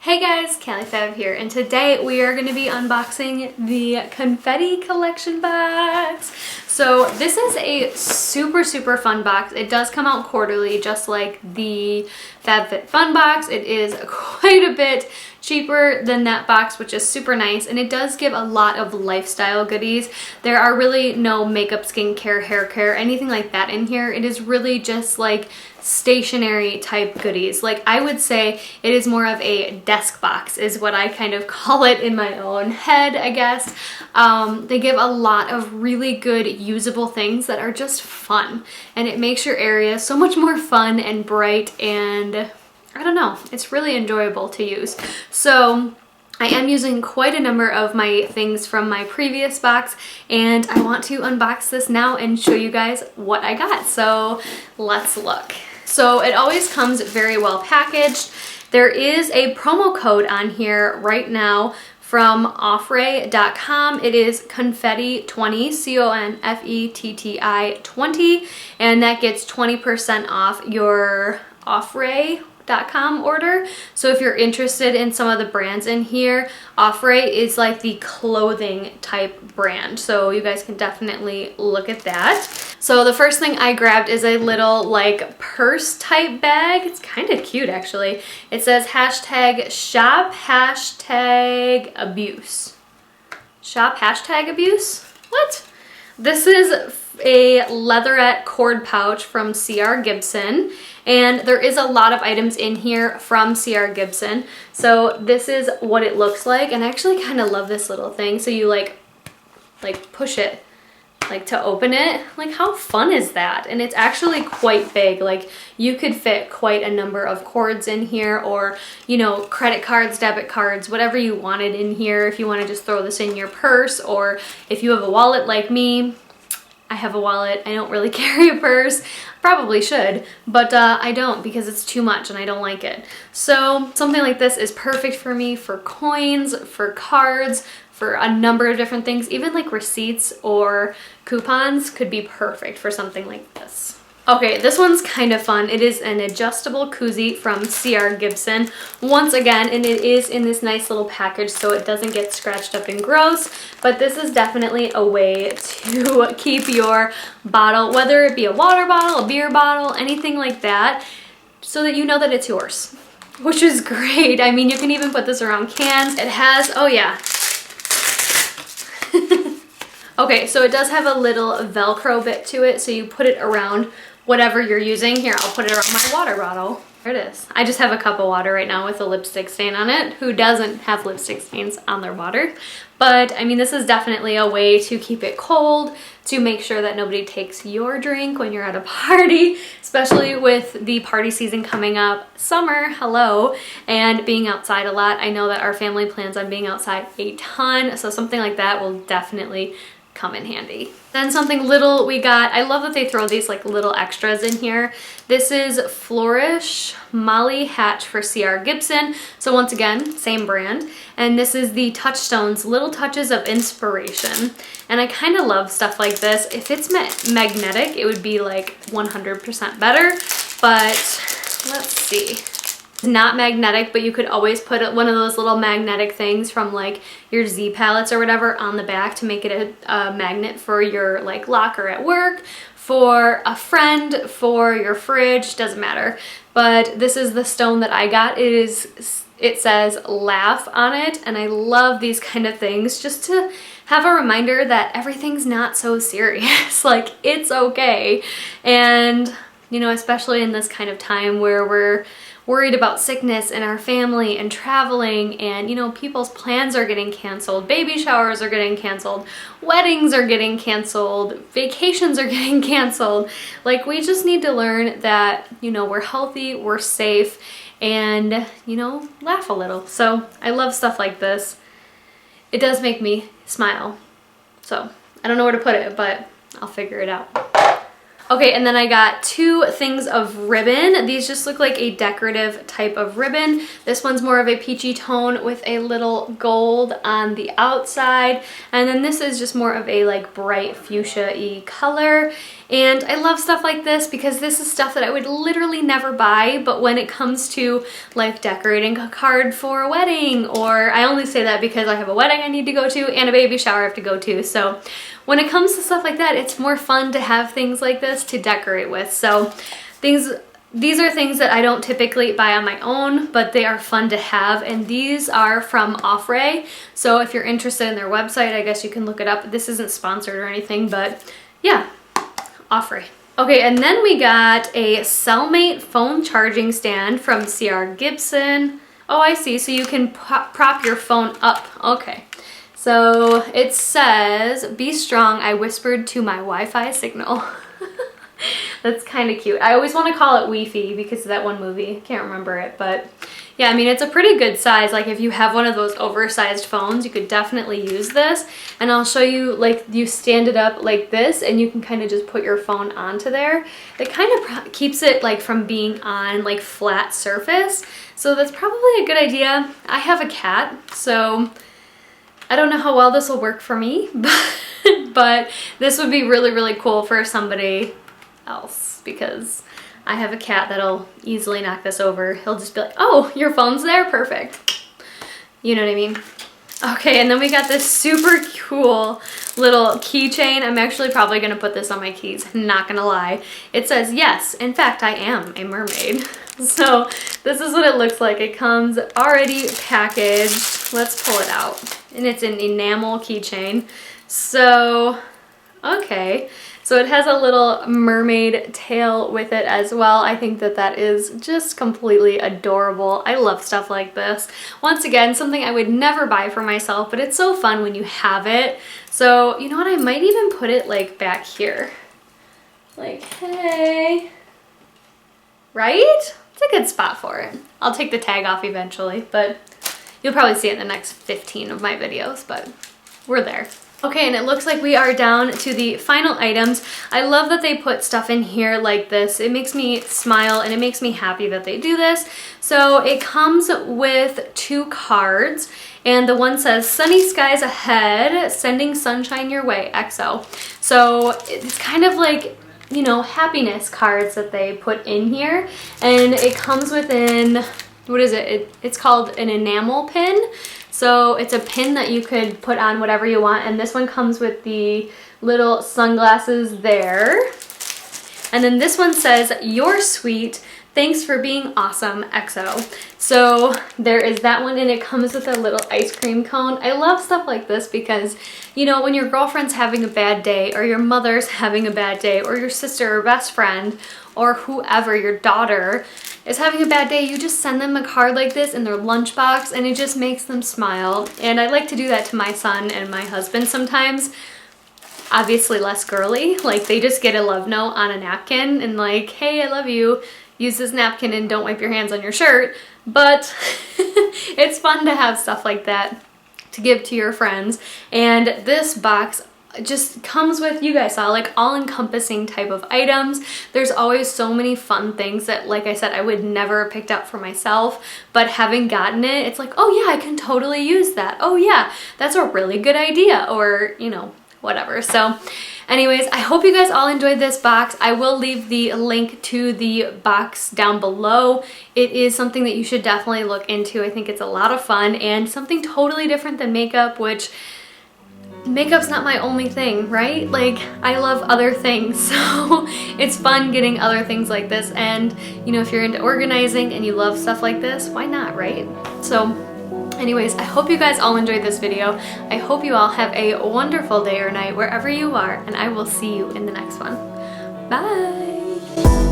Hey guys, Callie Fab here, and today we are going to be unboxing the Confetti Collection Box. So this is a super fun box. It does come out quarterly, just like the FabFitFun box. It is quite a bit cheaper than that box, which is super nice, and it does give a lot of lifestyle goodies. There are really no makeup, skincare, hair care, anything like that in here. It is really just like stationery type goodies. Like, I would say it is more of a desk box is what I kind of call it in my own head, I guess. They give a lot of really good usable things that are just fun, and it makes your area so much more fun and bright, and I don't know, it's really enjoyable to use. So I am using quite a number of my things from my previous box, and I want to unbox this now and show you guys what I got. So let's look. So it always comes very well packaged. There is a promo code on here right now from offray.com. It is confetti20, CONFETTI 20, and that gets 20% off your offray.com order. So if you're interested in some of the brands in here, Offray is like the clothing type brand, so you guys can definitely look at that. So the first thing I grabbed is a little like purse type bag. It's kind of cute actually. It says hashtag shop hashtag abuse. Shop hashtag abuse? What? This is a leatherette cord pouch from C.R. Gibson, and there is a lot of items in here from C.R. Gibson. So this is what it looks like, and I actually kind of love this little thing. So you like push it like to open it. Like, how fun is that? And it's actually quite big. Like, you could fit quite a number of cords in here, or, you know, credit cards, debit cards, whatever you wanted in here. If you want to just throw this in your purse, or if you have a wallet like me. I have a wallet. I don't really carry a purse. Probably should, but I don't, because it's too much and I don't like it. So something like this is perfect for me for coins, for cards, for a number of different things. Even like receipts or coupons could be perfect for something like this. Okay, this one's kind of fun. It is an adjustable koozie from C.R. Gibson. Once again, and it is in this nice little package so it doesn't get scratched up and gross, but this is definitely a way to keep your bottle, whether it be a water bottle, a beer bottle, anything like that, so that you know that it's yours, which is great. I mean, you can even put this around cans. It has, oh yeah. Okay, so it does have a little Velcro bit to it, so you put it around whatever you're using. Here, I'll put it around my water bottle. There it is. I just have a cup of water right now with a lipstick stain on it. Who doesn't have lipstick stains on their water? But I mean, this is definitely a way to keep it cold, to make sure that nobody takes your drink when you're at a party, especially with the party season coming up. Summer, hello, and being outside a lot. I know that our family plans on being outside a ton, so something like that will definitely come in handy. Then something little we got, I love that they throw these like little extras in here. This is Flourish Molly Hatch for C.R. Gibson. So once again, same brand. And this is the Touchstones Little Touches of Inspiration. And I kind of love stuff like this. If it's magnetic, it would be like 100% better. But let's see. Not magnetic, but you could always put one of those little magnetic things from like your Z palettes or whatever on the back to make it a magnet for your like locker at work, for a friend, for your fridge, doesn't matter. But this is the stone that I got. It says laugh on it, and I love these kind of things just to have a reminder that everything's not so serious. Like, it's okay. And you know, especially in this kind of time where we're worried about sickness in our family and traveling, and you know, people's plans are getting canceled, baby showers are getting canceled, weddings are getting canceled, vacations are getting canceled. Like, we just need to learn that, you know, we're healthy, we're safe, and you know, laugh a little. So I love stuff like this. It does make me smile. So I don't know where to put it, but I'll figure it out. Okay, and then I got two things of ribbon. These just look like a decorative type of ribbon. This one's more of a peachy tone with a little gold on the outside. And then this is just more of a like bright fuchsia-y color. And I love stuff like this because this is stuff that I would literally never buy, but when it comes to like decorating a card for a wedding, or I only say that because I have a wedding I need to go to and a baby shower I have to go to. So when it comes to stuff like that, it's more fun to have things like this to decorate with. So these are things that I don't typically buy on my own, but they are fun to have, and these are from Offray. So if you're interested in their website, I guess you can look it up. This isn't sponsored or anything, but yeah, Offray. Okay, and then we got a Cellmate phone charging stand from C.R. Gibson. Oh, I see, so you can prop your phone up. Okay, so it says, "Be strong, I whispered to my Wi-Fi signal." That's kind of cute. I always want to call it Wi-Fi because of that one movie. I can't remember it, but yeah, I mean, it's a pretty good size. Like if you have one of those oversized phones, you could definitely use this. And I'll show you, like, you stand it up like this and you can kind of just put your phone onto there. It kind of keeps it like from being on like flat surface. So that's probably a good idea. I have a cat, so I don't know how well this will work for me, but this would be really, really cool for somebody else because I have a cat that'll easily knock this over. He'll just be like, "Oh, your phone's there? Perfect." You know what I mean? Okay, and then we got this super cool little keychain. I'm actually probably gonna put this on my keys, not gonna lie. It says, "Yes, in fact, I am a mermaid." So this is what it looks like. It comes already packaged. Let's pull it out. And it's an enamel keychain. So, okay. So it has a little mermaid tail with it as well. I think that that is just completely adorable. I love stuff like this. Once again, something I would never buy for myself, but it's so fun when you have it. So, you know what? I might even put it like back here. Like, hey. Right? It's a good spot for it. I'll take the tag off eventually, but you'll probably see it in the next 15 of my videos, but we're there. Okay, and it looks like we are down to the final items. I love that they put stuff in here like this. It makes me smile and it makes me happy that they do this. So it comes with 2 cards, and the one says, "Sunny skies ahead, sending sunshine your way, XO." So it's kind of like, you know, happiness cards that they put in here, and it comes within, what is it? It's called an enamel pin. So it's a pin that you could put on whatever you want, and this one comes with the little sunglasses there. And then this one says, "You're sweet, thanks for being awesome, XO." So there is that one, and it comes with a little ice cream cone. I love stuff like this because, you know, when your girlfriend's having a bad day, or your mother's having a bad day, or your sister or best friend, or whoever, your daughter, is having a bad day, you just send them a card like this in their lunchbox, and it just makes them smile. And I like to do that to my son and my husband sometimes. Obviously less girly, like they just get a love note on a napkin and like, "Hey, I love you, use this napkin and don't wipe your hands on your shirt." But it's fun to have stuff like that to give to your friends. And this box just comes with, you guys saw, like all-encompassing type of items. There's always so many fun things that, like I said, I would never have picked up for myself, but having gotten it, it's like, "Oh yeah, I can totally use that. Oh yeah, that's a really good idea," or, you know, whatever. So anyways, I hope you guys all enjoyed this box. I will leave the link to the box down below. It is something that you should definitely look into. I think it's a lot of fun and something totally different than makeup, which makeup's not my only thing, right? Like, I love other things, so it's fun getting other things like this. And, you know, if you're into organizing and you love stuff like this, why not, right? So anyways, I hope you guys all enjoyed this video. I hope you all have a wonderful day or night wherever you are, and I will see you in the next one. Bye!